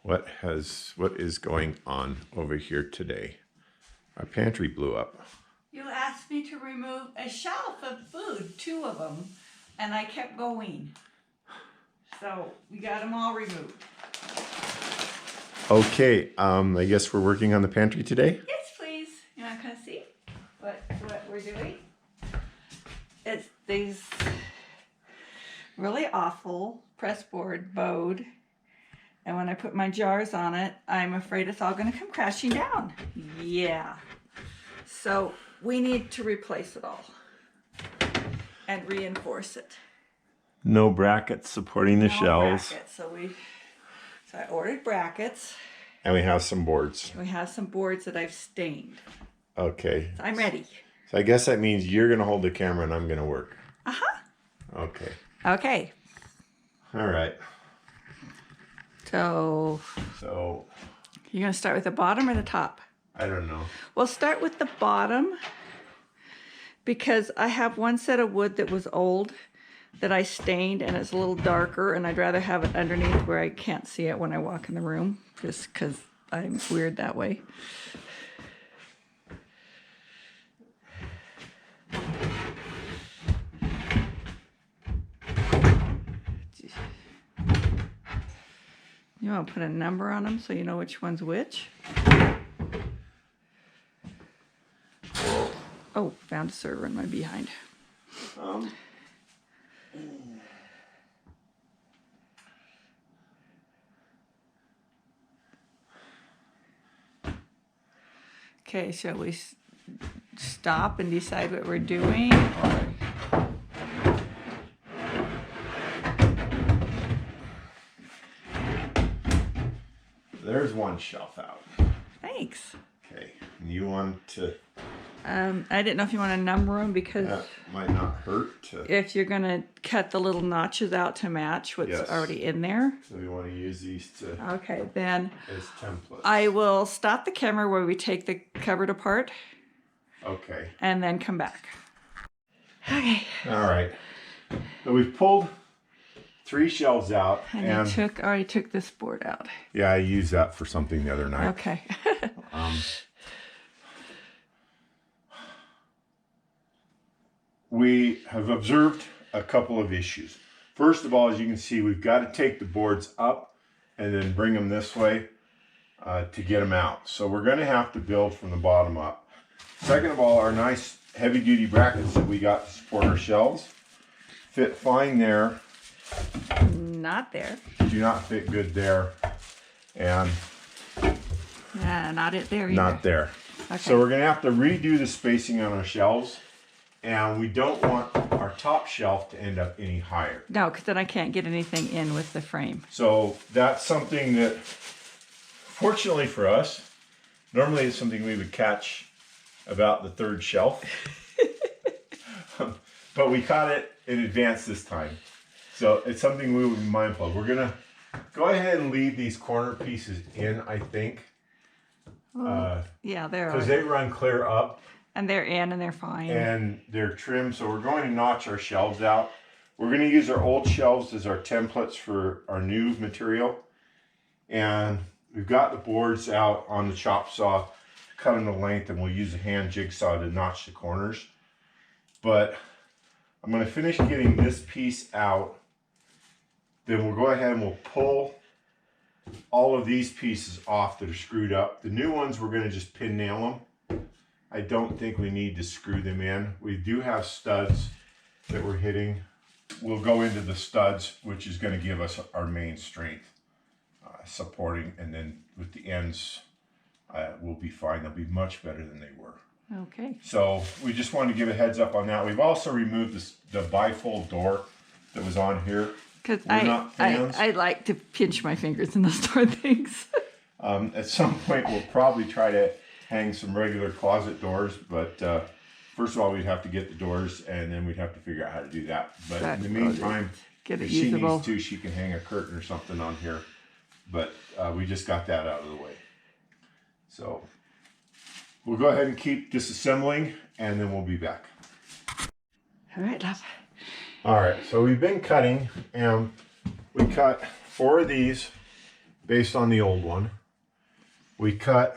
what is going on over here today? Our pantry blew up. You asked me to remove a shelf of food, 2 of them, and I kept going. So we got them all removed. Okay, I guess we're working on the pantry today. Yes, please. You want to come see what we're doing? It's these really awful pressboard bowed. And when I put my jars on it, I'm afraid it's all going to come crashing down. Yeah. So we need to replace it all and reinforce it. No brackets supporting the shelves. Brackets. So I ordered brackets. And we have some boards. We have some boards that I've stained. Okay. So I'm ready. So I guess that means you're going to hold the camera and I'm going to work. Uh-huh. Okay. Okay. All right. So you're going to start with the bottom or the top? I don't know. We'll start with the bottom because I have one set of wood that was old that I stained and it's a little darker, and I'd rather have it underneath where I can't see it when I walk in the room, just because I'm weird that way. You want to put a number on them so you know which one's which? Oh, found a server in my behind. Okay, shall we stop and decide what we're doing, or? There's one shelf out. Thanks. Okay. You want to... I didn't know if you want to number them because That might not hurt to... if you're going to cut the little notches out to match what's already in there. So we want to use these to... Okay, then as templates. I will stop the camera where we take the cupboard apart. Okay. And then come back. Okay. All right. So we've pulled 3 shelves out. And I already took this board out. Yeah, I used that for something the other night. Okay. We have observed a couple of issues. First of all, as you can see, we've got to take the boards up and then bring them this way to get them out. So we're going to have to build from the bottom up. Second of all, our nice heavy-duty brackets that we got to support our shelves fit fine there. Not there. Do not fit good there. And not it there either. not there. Okay. So we're going to have to redo the spacing on our shelves. And we don't want our top shelf to end up any higher. No, because then I can't get anything in with the frame. So that's something that, fortunately for us, normally it's something we would catch about the 3rd shelf. But we caught it in advance this time. So it's something we will be mindful of. We're going to go ahead and leave these corner pieces in, I think. Yeah, they're because they run clear up. And they're in and they're fine. And they're trimmed, so we're going to notch our shelves out. We're going to use our old shelves as our templates for our new material. And we've got the boards out on the chop saw, cut them to length, and we'll use a hand jigsaw to notch the corners. But I'm going to finish getting this piece out. Then we'll go ahead and we'll pull all of these pieces off that are screwed up. The new ones, we're going to just pin nail them. I don't think we need to screw them in. We do have studs that we're hitting. We'll go into the studs, which is going to give us our main strength supporting, and then with the ends, we'll be fine. They'll be much better than they were. Okay. So we just wanted to give a heads up on that. We've also removed the bifold door that was on here. Because I like to pinch my fingers in those door things. At some point, we'll probably try to hang some regular closet doors, but first of all, we'd have to get the doors, and then we'd have to figure out how to do that. But in the meantime, if she needs to, she can hang a curtain or something on here. But we just got that out of the way. So we'll go ahead and keep disassembling, and then we'll be back. All right, love. All right, so we've been cutting, and we cut 4 of these based on the old one. We cut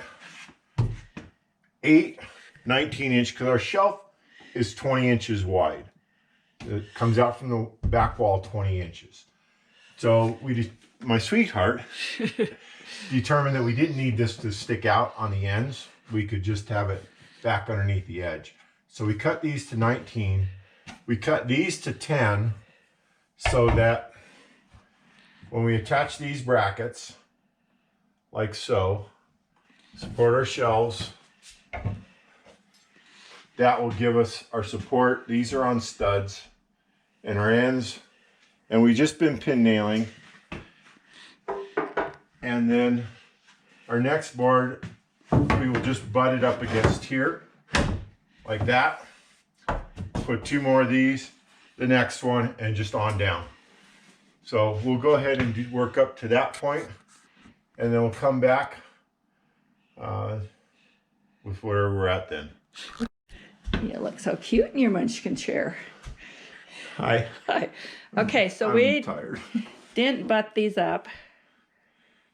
8 19-inch, because our shelf is 20 inches wide. It comes out from the back wall 20 inches. So my sweetheart determined that we didn't need this to stick out on the ends. We could just have it back underneath the edge. So we cut these to 19. We cut these to 10 so that when we attach these brackets, like so, support our shelves, that will give us our support. These are on studs and our ends, and we just been pin nailing. And then our next board, we will just butt it up against here like that. Put 2 more of these, the next one, and just on down. So we'll go ahead and work up to that point, and then we'll come back with where we're at then. You look so cute in your munchkin chair. Hi. Hi. Okay, so I'm tired. didn't butt these up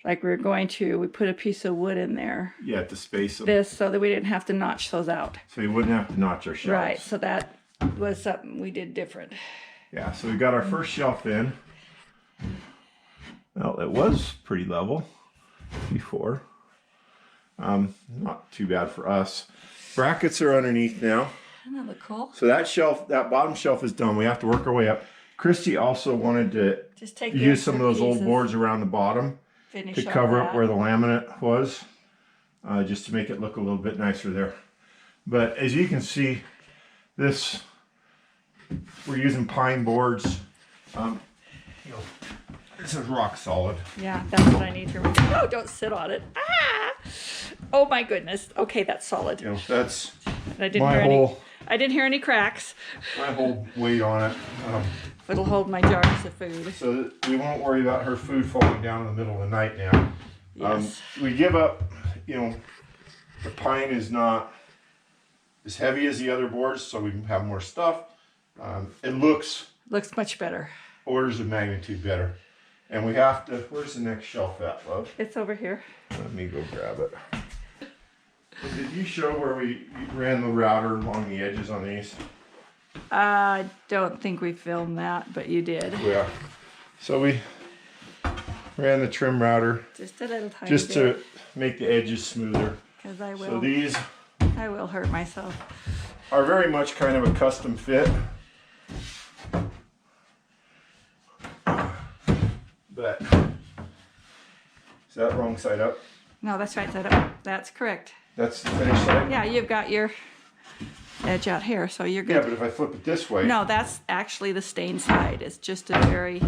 like we were going to. We put a piece of wood in there. Yeah, to space them. This so that we didn't have to notch those out. So you wouldn't have to notch our shelves. Right, so that was something we did different. Yeah, so we got our first shelf in. Well, it was pretty level before. Not too bad for us. Brackets are underneath now. Doesn't that look cool? So that shelf, that bottom shelf is done. We have to work our way up. Christy also wanted to Just take use some of those old pieces, boards around the bottom finish to all cover up that. where the laminate was, just to make it look a little bit nicer there. But as you can see, this, we're using pine boards. You know, this is rock solid. Yeah, that's what I need to remember. Oh, don't sit on it. Ah! Oh my goodness. Okay, that's solid. You know, that's I didn't my hear whole I didn't hear any cracks. my whole weight on it. It'll hold my jars of food. So that we won't worry about her food falling down in the middle of the night now. Yes. We give up, you know, the pine is not as heavy as the other boards, so we can have more stuff. It looks Looks much better. orders of magnitude better. And we have to, where's the next shelf at, love? It's over here. Let me go grab it. And did you show where we ran the router along the edges on these? I don't think we filmed that, but you did. Yeah. So we ran the trim router Just a little tiny just bit. to make the edges smoother. Because I So will. these I will hurt myself. are very much kind of a custom fit. But is that wrong side up? No, that's right side up. That's correct. That's the finished side? Yeah, you've got your edge out here, so you're Yeah, good. but if I flip it this way. No, that's actually the stain side. It's just a very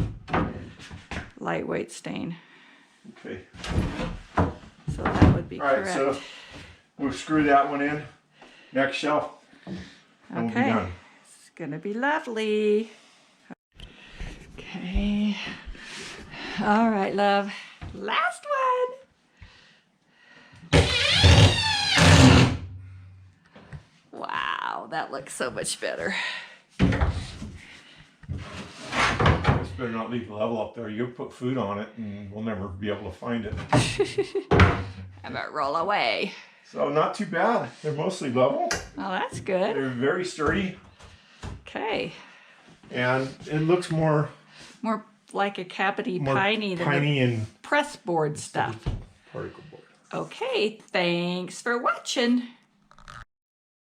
lightweight stain. Okay. So that would be All right, correct. so we'll screw that one in. Next shelf. And we'll be Okay. done. It's gonna be lovely. Okay. All right, love. Last one. Wow, that looks so much better. Just better not leave the level up there. You'll put food on it and we'll never be able to find it. How about roll away? So not too bad. They're mostly level. Oh, that's good. They're very sturdy. Okay. And it looks more More like a cavity piney than piney the and press board stuff. particle board. Okay, thanks for watching.